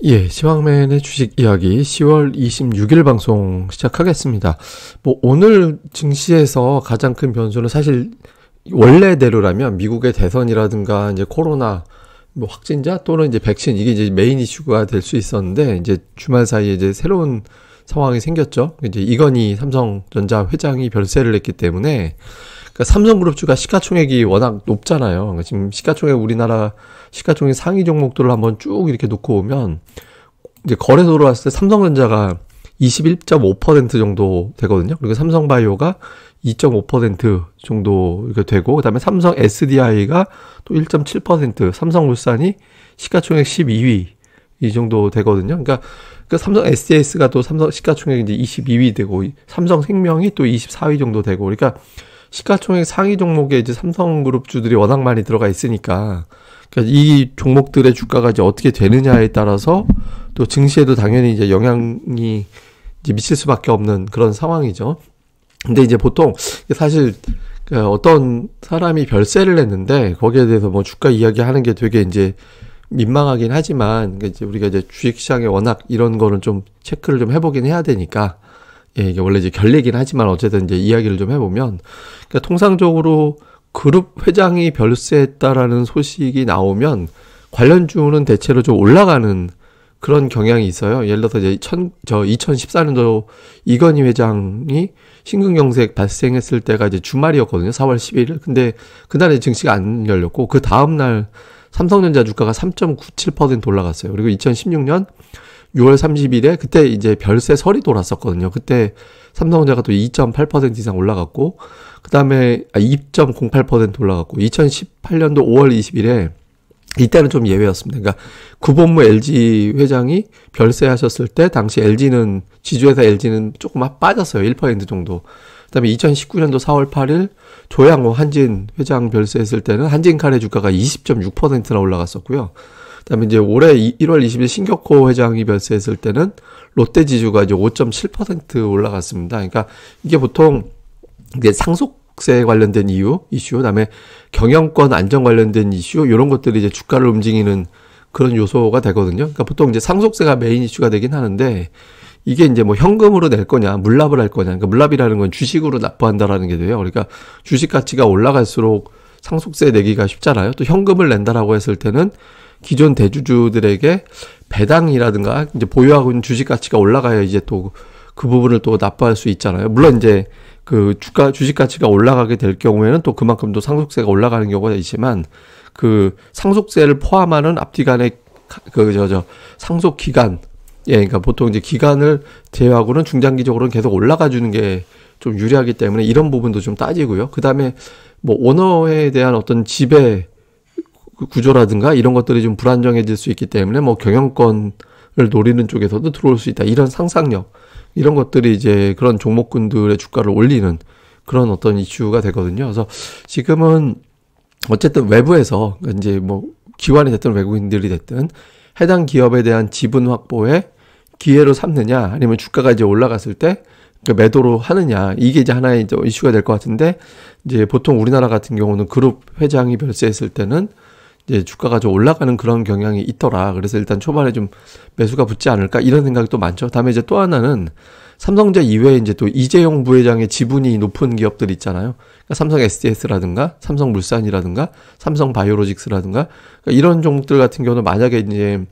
시황맨의 주식 이야기 10월 26일 방송 시작하겠습니다. 오늘 증시에서 가장 큰 변수는 사실 원래대로라면 미국의 대선이라든가 이제 코로나 확진자 또는 이제 백신 이게 이제 메인 이슈가 될 수 있었는데 이제 주말 사이에 이제 새로운 상황이 생겼죠. 이제 이건희 삼성전자 회장이 별세를 했기 때문에 그러니까 삼성그룹주가 시가총액이 워낙 높잖아요. 그러니까 지금 우리나라 시가총액 상위 종목들을 한번 쭉 이렇게 놓고 오면 이제 거래소로 봤을 때 삼성전자가 21.5% 정도 되거든요. 그리고 삼성바이오가 2.5% 정도 이렇게 되고, 그 다음에 삼성 SDI가 또 1.7%, 삼성물산이 시가총액 12위 이 정도 되거든요. 그러니까 그 삼성 SDS가 또 삼성 시가총액 이제 22위 되고, 삼성생명이 또 24위 정도 되고, 그러니까 시가총액 상위 종목에 이제 삼성그룹주들이 워낙 많이 들어가 있으니까, 그러니까 이 종목들의 주가가 이제 어떻게 되느냐에 따라서 또 증시에도 당연히 이제 영향이 이제 미칠 수밖에 없는 그런 상황이죠. 근데 이제 보통 사실 어떤 사람이 별세를 했는데 거기에 대해서 뭐 주가 이야기하는 게 되게 이제 민망하긴 하지만 이제 우리가 이제 주식시장에 워낙 이런 거는 좀 체크를 좀 해보긴 해야 되니까 이게 원래 이제 결례긴 하지만 어쨌든 이제 이야기를 좀 해보면 그러니까 통상적으로 그룹 회장이 별세했다라는 소식이 나오면 관련주는 대체로 좀 올라가는 그런 경향이 있어요. 예를 들어서 이제 2014년도 이건희 회장이 심근경색 발생했을 때가 이제 주말이었거든요. 4월 11일. 근데 그날에 증시가 안 열렸고 그 다음날 삼성전자 주가가 3.97% 올라갔어요. 그리고 2016년 6월 30일에 그때 이제 별세설이 돌았었거든요. 그때 삼성전자가 또 2.8% 이상 올라갔고 그 다음에 2.08% 올라갔고 2018년도 5월 20일에 이때는 좀 예외였습니다. 그러니까 구본무 LG 회장이 별세하셨을 때 당시 LG는 지주회사 LG는 조금 빠졌어요. 1% 정도. 그다음에 2019년도 4월 8일 조양호 한진 회장 별세했을 때는 한진칼의 주가가 20.6%나 올라갔었고요. 그다음에 이제 올해 1월 20일 신격호 회장이 별세했을 때는 롯데 지주가 이제 5.7% 올라갔습니다. 그러니까 이게 보통 이게 상속세 관련된 이슈, 그다음에 경영권 안정 관련된 이슈 이런 것들이 이제 주가를 움직이는 그런 요소가 되거든요. 그러니까 보통 이제 상속세가 메인 이슈가 되긴 하는데 이게 이제 뭐 현금으로 낼 거냐, 물납을 할 거냐. 그러니까 물납이라는 건 주식으로 납부한다라는 게 돼요. 그러니까 주식 가치가 올라갈수록 상속세 내기가 쉽잖아요. 또 현금을 낸다라고 했을 때는 기존 대주주들에게 배당이라든가 이제 보유하고 있는 주식 가치가 올라가야 이제 또 그 부분을 또 납부할 수 있잖아요. 물론 이제 그 주식 가치가 올라가게 될 경우에는 또 그만큼 또 상속세가 올라가는 경우가 있지만 그 상속세를 포함하는 앞뒤간의 상속 기간, 그러니까 보통 이제 기간을 제외하고는 중장기적으로는 계속 올라가 주는 게 좀 유리하기 때문에 이런 부분도 좀 따지고요. 그 다음에 뭐 오너에 대한 어떤 지배 구조라든가 이런 것들이 좀 불안정해질 수 있기 때문에 뭐 경영권을 노리는 쪽에서도 들어올 수 있다. 이런 상상력, 이런 것들이 이제 그런 종목군들의 주가를 올리는 그런 어떤 이슈가 되거든요. 그래서 지금은 어쨌든 외부에서 이제 뭐 기관이 됐든 외국인들이 됐든 해당 기업에 대한 지분 확보에 기회로 삼느냐 아니면 주가가 이제 올라갔을 때 매도로 하느냐 이게 이제 하나의 이제 이슈가 될 것 같은데 이제 보통 우리나라 같은 경우는 그룹 회장이 별세했을 때는 이제 주가가 좀 올라가는 그런 경향이 있더라. 그래서 일단 초반에 좀 매수가 붙지 않을까 이런 생각이 또 많죠. 다음에 이제 또 하나는 삼성전자 이외에 이제 또 이재용 부회장의 지분이 높은 기업들 있잖아요. 그러니까 삼성 SDS라든가 삼성물산이라든가 삼성바이오로직스라든가 그러니까 이런 종목들 같은 경우는 만약에 이제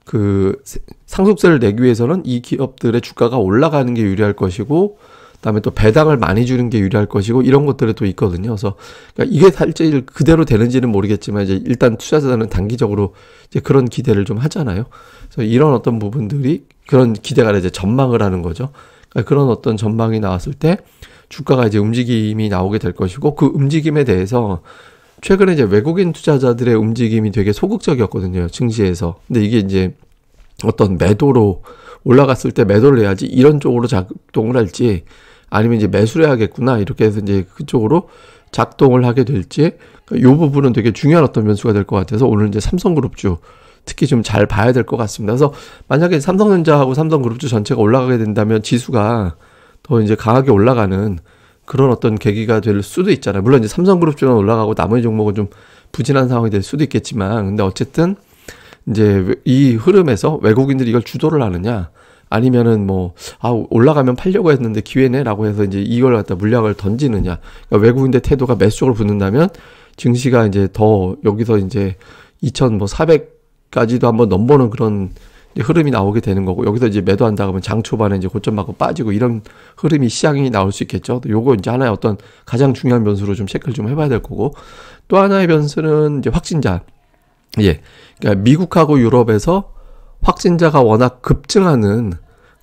그 상속세를 내기 위해서는 이 기업들의 주가가 올라가는 게 유리할 것이고 그다음에 또 배당을 많이 주는 게 유리할 것이고 이런 것들이 또 있거든요. 그래서 그러니까 이게 실제 그대로 되는지는 모르겠지만 이제 일단 투자자들은 단기적으로 이제 그런 기대를 좀 하잖아요. 그래서 이런 어떤 부분들이 그런 기대가 이제 전망을 하는 거죠. 그러니까 그런 어떤 전망이 나왔을 때 주가가 이제 움직임이 나오게 될 것이고 그 움직임에 대해서 최근에 이제 외국인 투자자들의 움직임이 되게 소극적이었거든요. 증시에서. 근데 이게 이제 어떤 매도로 올라갔을 때 매도를 해야지 이런 쪽으로 작동을 할지 아니면 이제 매수를 해야겠구나 이렇게 해서 이제 그쪽으로 작동을 하게 될지 이 부분은 되게 중요한 어떤 변수가 될 것 같아서 오늘 이제 삼성그룹주 특히 좀 잘 봐야 될 것 같습니다. 그래서 만약에 삼성전자하고 삼성그룹주 전체가 올라가게 된다면 지수가 더 이제 강하게 올라가는 그런 어떤 계기가 될 수도 있잖아요. 물론 이제 삼성그룹주는 올라가고 나머지 종목은 좀 부진한 상황이 될 수도 있겠지만 근데 어쨌든 이제 이 흐름에서 외국인들이 이걸 주도를 하느냐, 아니면은 뭐, 올라가면 팔려고 했는데 기회네라고 해서 이제 이걸 갖다 물량을 던지느냐. 그러니까 외국인들 태도가 매수 쪽으로 붙는다면 증시가 이제 더 여기서 이제 2,400까지도 한번 넘보는 그런 흐름이 나오게 되는 거고, 여기서 이제 매도한다 그러면 장 초반에 이제 고점 맞고 빠지고 이런 흐름이 시장이 나올 수 있겠죠. 요거 이제 하나의 어떤 가장 중요한 변수로 좀 체크를 좀 해봐야 될 거고, 또 하나의 변수는 이제 확진자. 예. 그러니까 미국하고 유럽에서 확진자가 워낙 급증하는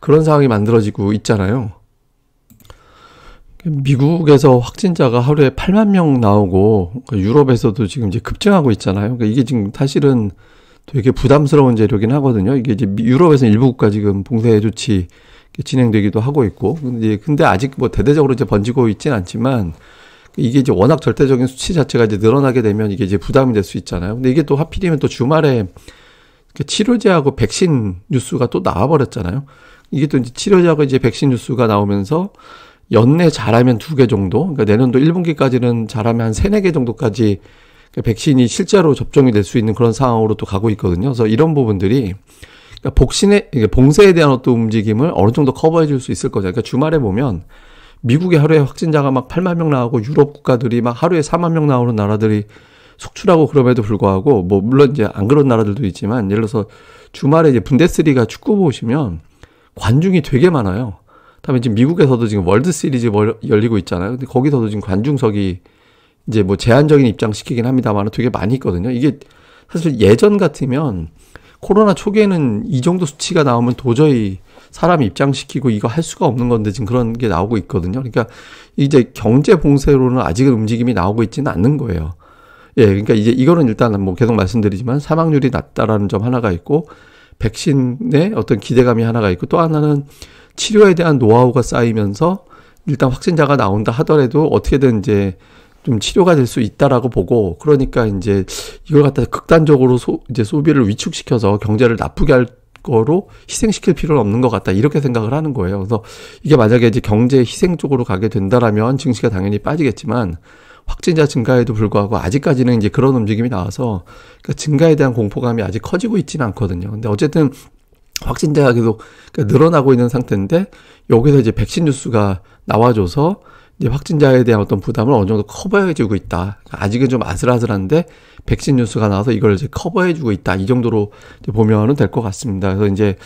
그런 상황이 만들어지고 있잖아요. 미국에서 확진자가 하루에 8만 명 나오고, 유럽에서도 지금 이제 급증하고 있잖아요. 그러니까 이게 지금 사실은 되게 부담스러운 재료긴 하거든요. 이게 이제 유럽에서는 일부 국가 지금 봉쇄 조치 진행되기도 하고 있고, 근데 아직 뭐 대대적으로 이제 번지고 있진 않지만, 이게 이제 워낙 절대적인 수치 자체가 이제 늘어나게 되면 이게 이제 부담이 될 수 있잖아요. 근데 이게 또 하필이면 또 주말에 치료제하고 백신 뉴스가 또 나와버렸잖아요. 이게 또 이제 치료제하고 이제 백신 뉴스가 나오면서 연내 잘하면 2개 정도, 그러니까 내년도 1분기까지는 잘하면 한 3, 4개 정도까지 백신이 실제로 접종이 될 수 있는 그런 상황으로 또 가고 있거든요. 그래서 이런 부분들이 그러니까 봉쇄에 대한 어떤 움직임을 어느 정도 커버해 줄 수 있을 거죠. 그러니까 주말에 보면 미국의 하루에 확진자가 막 8만 명 나오고 유럽 국가들이 막 하루에 4만 명 나오는 나라들이 속출하고 그럼에도 불구하고, 뭐 물론 이제 안 그런 나라들도 있지만, 예를 들어서 주말에 이제 분데스리가 축구 보시면 관중이 되게 많아요. 다음에 지금 미국에서도 지금 월드 시리즈 열리고 있잖아요. 근데 거기서도 지금 관중석이 이제 뭐 제한적인 입장시키긴 합니다만 되게 많이 있거든요. 이게 사실 예전 같으면 코로나 초기에는 이 정도 수치가 나오면 도저히 사람 입장시키고 이거 할 수가 없는 건데 지금 그런 게 나오고 있거든요. 그러니까 이제 경제 봉쇄로는 아직은 움직임이 나오고 있지는 않는 거예요. 예, 그러니까 이제 이거는 일단 뭐 계속 말씀드리지만 사망률이 낮다라는 점 하나가 있고, 백신의 어떤 기대감이 하나가 있고, 또 하나는 치료에 대한 노하우가 쌓이면서 일단 확진자가 나온다 하더라도 어떻게든 이제 좀 치료가 될 수 있다라고 보고, 그러니까 이제 이걸 갖다 극단적으로 이제 소비를 위축시켜서 경제를 나쁘게 할 거로 희생시킬 필요는 없는 것 같다, 이렇게 생각을 하는 거예요. 그래서 이게 만약에 이제 경제 희생 쪽으로 가게 된다라면 증시가 당연히 빠지겠지만, 확진자 증가에도 불구하고 아직까지는 이제 그런 움직임이 나와서 그러니까 증가에 대한 공포감이 아직 커지고 있지는 않거든요. 근데 어쨌든 확진자가 계속 늘어나고 있는 상태인데, 여기서 이제 백신 뉴스가 나와줘서 이제 확진자에 대한 어떤 부담을 어느 정도 커버해주고 있다. 그러니까 아직은 좀 아슬아슬한데 백신 뉴스가 나와서 이걸 이제 커버해주고 있다. 이 정도로 이제 보면은 될 것 같습니다. 그래서 이제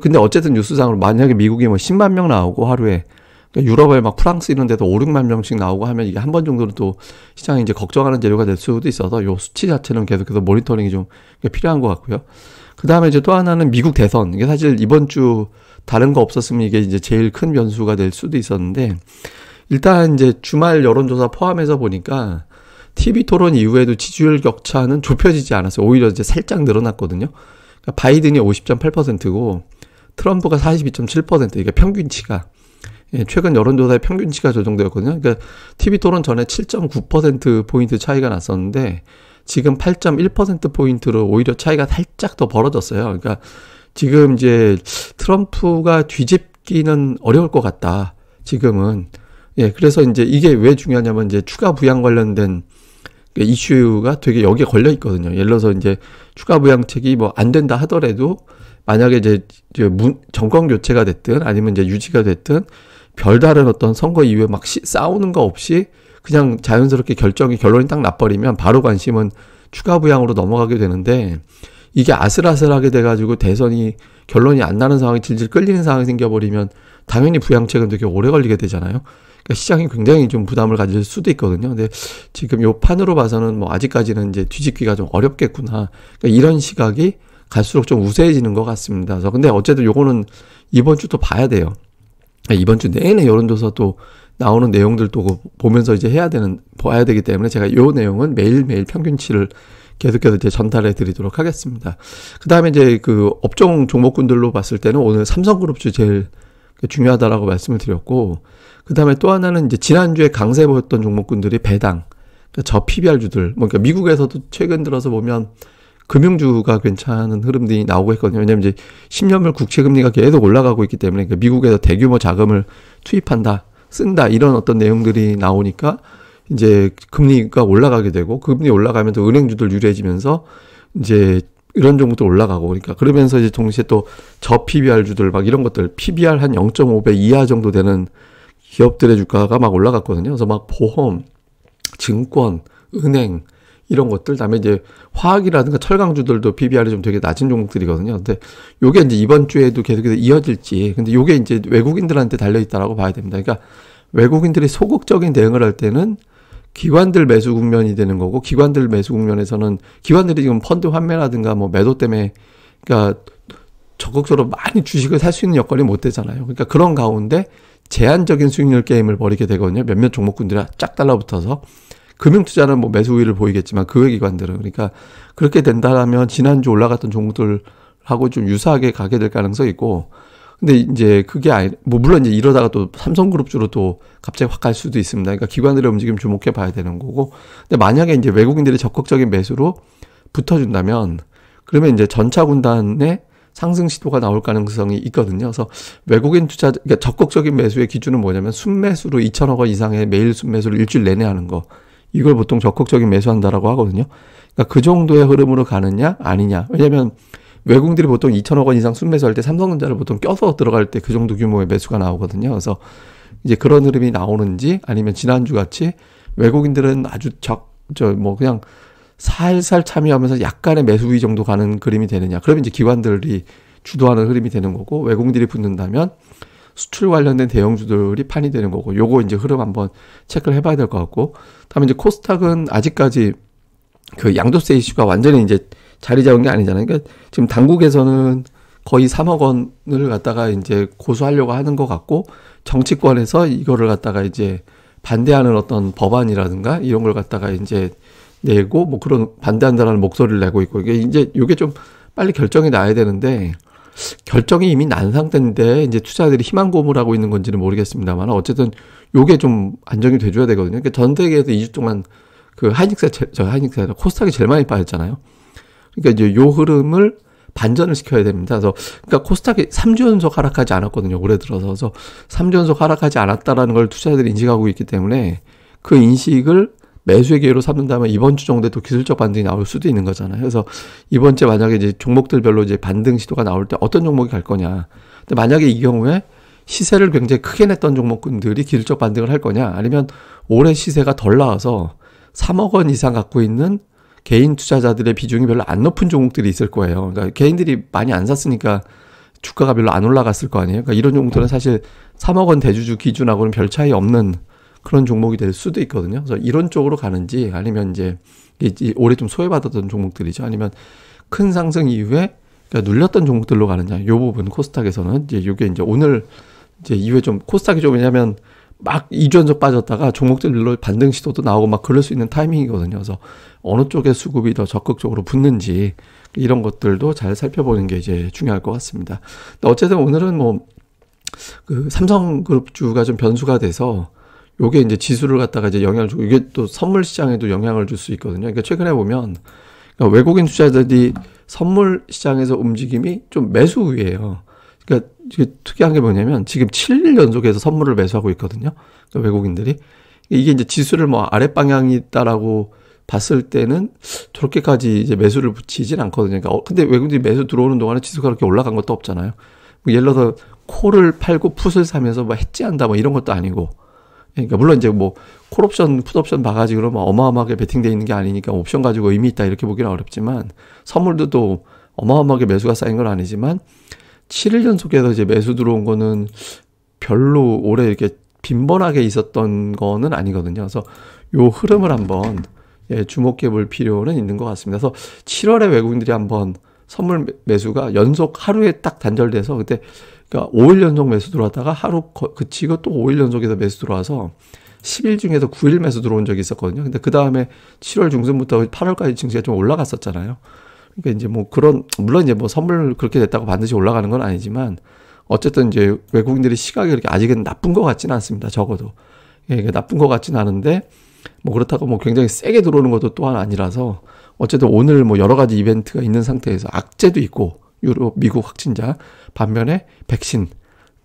근데 어쨌든 뉴스상으로 만약에 미국이 뭐 10만 명 나오고 하루에, 그러니까 유럽에 막 프랑스 이런 데도 5, 6만 명씩 나오고 하면 이게 한 번 정도는 또 시장이 이제 걱정하는 재료가 될 수도 있어서 요 수치 자체는 계속해서 모니터링이 좀 필요한 것 같고요. 그 다음에 이제 또 하나는 미국 대선. 이게 사실 이번 주 다른 거 없었으면 이게 이제 제일 큰 변수가 될 수도 있었는데, 일단 이제 주말 여론조사 포함해서 보니까 TV 토론 이후에도 지지율 격차는 좁혀지지 않았어요. 오히려 이제 살짝 늘어났거든요. 그러니까 바이든이 50.8%고 트럼프가 42.7%, 이게 평균치가. 예, 최근 여론조사의 평균치가 저 정도였거든요. 그러니까 TV 토론 전에 7.9%포인트 차이가 났었는데 지금 8.1%포인트로 오히려 차이가 살짝 더 벌어졌어요. 그러니까 지금 이제 트럼프가 뒤집기는 어려울 것 같다, 지금은. 예, 그래서 이제 이게 왜 중요하냐면 이제 추가 부양 관련된 이슈가 되게 여기에 걸려 있거든요. 예를 들어서 이제 추가 부양책이 뭐 안 된다 하더라도 만약에 이제 정권 교체가 됐든 아니면 이제 유지가 됐든 별다른 어떤 선거 이후에 막 싸우는 거 없이 그냥 자연스럽게 결론이 딱 나버리면 바로 관심은 추가 부양으로 넘어가게 되는데, 이게 아슬아슬하게 돼가지고 대선이 결론이 안 나는 상황이 질질 끌리는 상황이 생겨버리면 당연히 부양책은 되게 오래 걸리게 되잖아요. 그러니까 시장이 굉장히 좀 부담을 가질 수도 있거든요. 근데 지금 요 판으로 봐서는 뭐 아직까지는 이제 뒤집기가 좀 어렵겠구나. 그러니까 이런 시각이 갈수록 좀 우세해지는 것 같습니다. 그래서 근데 어쨌든 요거는 이번 주 또 봐야 돼요. 이번 주 내내 여론조사 또 나오는 내용들 또 보면서 이제 봐야 되기 때문에 제가 요 내용은 매일매일 평균치를 계속해서 이제 전달해 드리도록 하겠습니다. 그 다음에 이제 그 업종 종목군들로 봤을 때는 오늘 삼성그룹주 제일 중요하다라고 말씀을 드렸고, 그 다음에 또 하나는 이제 지난주에 강세 보였던 종목군들이 배당, 그러니까 저 PBR주들, 뭐 그러니까 미국에서도 최근 들어서 보면 금융주가 괜찮은 흐름들이 나오고 있거든요. 왜냐면 이제 10년물 국채금리가 계속 올라가고 있기 때문에 그러니까 미국에서 대규모 자금을 투입한다, 쓴다, 이런 어떤 내용들이 나오니까 이제 금리가 올라가게 되고, 금리 올라가면서 은행주들 유리해지면서 이제 이런 종목도 올라가고, 그러니까 그러면서 이제 동시에 또 저 PBR주들 막 이런 것들 PBR 한 0.5배 이하 정도 되는 기업들의 주가가 막 올라갔거든요. 그래서 막 보험, 증권, 은행 이런 것들, 그다음에 이제 화학이라든가 철강주들도 PBR이 좀 되게 낮은 종목들이거든요. 근데 요게 이제 이번 주에도 계속해서 이어질지, 근데 요게 이제 외국인들한테 달려 있다라고 봐야 됩니다. 그러니까 외국인들이 소극적인 대응을 할 때는 기관들 매수 국면이 되는 거고, 기관들 매수 국면에서는 기관들이 지금 펀드 환매라든가 뭐 매도 때문에 그러니까 적극적으로 많이 주식을 살 수 있는 여건이 못 되잖아요. 그러니까 그런 가운데 제한적인 수익률 게임을 벌이게 되거든요. 몇몇 종목군들이 쫙 달라붙어서. 금융투자는 뭐 매수 우위를 보이겠지만 그 외 기관들은, 그러니까 그렇게 된다면 지난주 올라갔던 종목들하고 좀 유사하게 가게 될 가능성이 있고, 근데 이제 그게 뭐 물론 이제 이러다가 또 삼성그룹주로 또 갑자기 확 갈 수도 있습니다. 그러니까 기관들의 움직임 주목해 봐야 되는 거고, 근데 만약에 이제 외국인들이 적극적인 매수로 붙어준다면 그러면 이제 전차 군단의 상승 시도가 나올 가능성이 있거든요. 그래서 외국인 투자, 그러니까 적극적인 매수의 기준은 뭐냐면 순매수로 2천억 원 이상의 매일 순매수를 일주일 내내 하는 거. 이걸 보통 적극적인 매수한다라고 하거든요. 그러니까 그 정도의 흐름으로 가느냐 아니냐. 왜냐면 외국인들이 보통 2천억 원 이상 순매수할 때 삼성전자를 보통 껴서 들어갈 때 그 정도 규모의 매수가 나오거든요. 그래서 이제 그런 흐름이 나오는지, 아니면 지난주 같이 외국인들은 아주 뭐 그냥 살살 참여하면서 약간의 매수 위 정도 가는 그림이 되느냐. 그러면 이제 기관들이 주도하는 흐름이 되는 거고, 외국인들이 붙는다면 수출 관련된 대형주들이 판이 되는 거고, 요거 이제 흐름 한번 체크를 해봐야 될 것 같고, 다음에 이제 코스닥은 아직까지 그 양도세 이슈가 완전히 이제 자리 잡은 게 아니잖아요. 그러니까 지금 당국에서는 거의 3억 원을 갖다가 이제 고소하려고 하는 것 같고, 정치권에서 이거를 갖다가 이제 반대하는 어떤 법안이라든가 이런 걸 갖다가 이제 내고 뭐 그런 반대한다라는 목소리를 내고 있고, 이게 이제 요게 좀 빨리 결정이 나야 되는데, 결정이 이미 난 상태인데 이제 투자자들이 희망 고문하고 있는 건지는 모르겠습니다만, 어쨌든 요게 좀 안정이 돼줘야 되거든요. 그러니까 전 세계에서 2주 동안 그 하이닉스가 코스닥이 제일 많이 빠졌잖아요. 그러니까 이제 요 흐름을 반전을 시켜야 됩니다. 그래서 그러니까 코스닥이 3주 연속 하락하지 않았거든요. 올해 들어서. 그래서 3주 연속 하락하지 않았다라는 걸 투자자들이 인식하고 있기 때문에 그 인식을 매수의 기회로 삼는다면 이번 주 정도에 또 기술적 반등이 나올 수도 있는 거잖아요. 그래서 이번 주에 만약에 이제 종목들별로 이제 반등 시도가 나올 때 어떤 종목이 갈 거냐. 근데 만약에 이 경우에 시세를 굉장히 크게 냈던 종목군들이 기술적 반등을 할 거냐, 아니면 올해 시세가 덜 나와서 3억 원 이상 갖고 있는 개인 투자자들의 비중이 별로 안 높은 종목들이 있을 거예요. 그러니까 개인들이 많이 안 샀으니까 주가가 별로 안 올라갔을 거 아니에요. 그러니까 이런 종목들은 사실 3억 원 대주주 기준하고는 별 차이 없는 그런 종목이 될 수도 있거든요. 그래서 이런 쪽으로 가는지, 아니면 이제 올해 좀 소외받았던 종목들이죠. 아니면 큰 상승 이후에 그러니까 눌렸던 종목들로 가느냐. 요 부분 코스닥에서는 이제 요게 이제 오늘 이제 이후에 좀 코스닥이 좀, 왜냐면 막 2주 연속 빠졌다가 종목들로 반등 시도도 나오고 막 그럴 수 있는 타이밍이거든요. 그래서 어느 쪽에 수급이 더 적극적으로 붙는지 이런 것들도 잘 살펴보는 게 이제 중요할 것 같습니다. 어쨌든 오늘은 뭐 그 삼성그룹주가 좀 변수가 돼서 요게 이제 지수를 갖다가 이제 영향을 주고, 이게 또 선물 시장에도 영향을 줄 수 있거든요. 그러니까 최근에 보면 그러니까 외국인 투자자들이 선물 시장에서 움직임이 좀 매수 우위예요. 그러니까 이게 특이한 게 뭐냐면 지금 7일 연속해서 선물을 매수하고 있거든요. 그러니까 외국인들이. 이게 이제 지수를 뭐 아랫 방향이 있다라고 봤을 때는 저렇게까지 이제 매수를 붙이진 않거든요. 그러니까 근데 외국인들이 매수 들어오는 동안에 지수가 그렇게 올라간 것도 없잖아요. 뭐 예를 들어서 콜을 팔고 풋을 사면서 뭐 해지한다 뭐 이런 것도 아니고. 그러니까 물론 이제 뭐 콜옵션, 풋옵션 봐가지고 그러면 어마어마하게 베팅되어 있는 게 아니니까 옵션 가지고 의미 있다 이렇게 보기는 어렵지만, 선물도 또 어마어마하게 매수가 쌓인 건 아니지만 7일 연속해서 이제 매수 들어온 거는 별로 올해 이렇게 빈번하게 있었던 거는 아니거든요. 그래서 요 흐름을 한번 주목해 볼 필요는 있는 것 같습니다. 그래서 7월에 외국인들이 한번 선물 매수가 연속 하루에 딱 단절돼서, 그때 그러니까 5일 연속 매수 들어왔다가 하루 그치고 또 5일 연속해서 매수 들어와서 10일 중에서 9일 매수 들어온 적이 있었거든요. 근데 그 다음에 7월 중순부터 8월까지 증시가 좀 올라갔었잖아요. 그러니까 이제 뭐 그런, 물론 이제 뭐 선물 그렇게 됐다고 반드시 올라가는 건 아니지만, 어쨌든 이제 외국인들이 시각이 그렇게 아직은 나쁜 것 같지는 않습니다. 적어도. 예, 나쁜 것 같지는 않은데, 뭐 그렇다고 뭐 굉장히 세게 들어오는 것도 또한 아니라서, 어쨌든 오늘 뭐 여러 가지 이벤트가 있는 상태에서 악재도 있고, 유럽, 미국 확진자, 반면에 백신,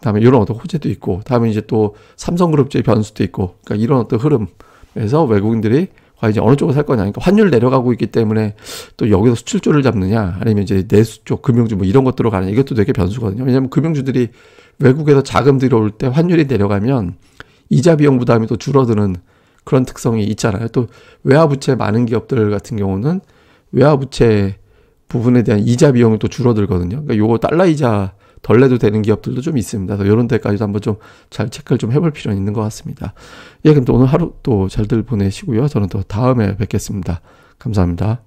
다음에 이런 어떤 호재도 있고, 다음에 이제 또 삼성그룹주의 변수도 있고, 그러니까 이런 어떤 흐름에서 외국인들이 이제 어느 쪽을 살 거냐. 그러니까 환율 내려가고 있기 때문에 또 여기서 수출주를 잡느냐, 아니면 이제 내수 쪽 금융주 뭐 이런 것들로 가느냐. 이것도 되게 변수거든요. 왜냐하면 금융주들이 외국에서 자금 들어올 때 환율이 내려가면 이자 비용 부담이 또 줄어드는 그런 특성이 있잖아요. 또 외화부채 많은 기업들 같은 경우는 외화부채 부분에 대한 이자 비용이 또 줄어들거든요. 그러니까 요거 달러 이자 덜 내도 되는 기업들도 좀 있습니다. 그래서 이런 데까지도 한번 좀 잘 체크를 좀 해볼 필요는 있는 것 같습니다. 예, 그럼 또 오늘 하루 또 잘들 보내시고요. 저는 또 다음에 뵙겠습니다. 감사합니다.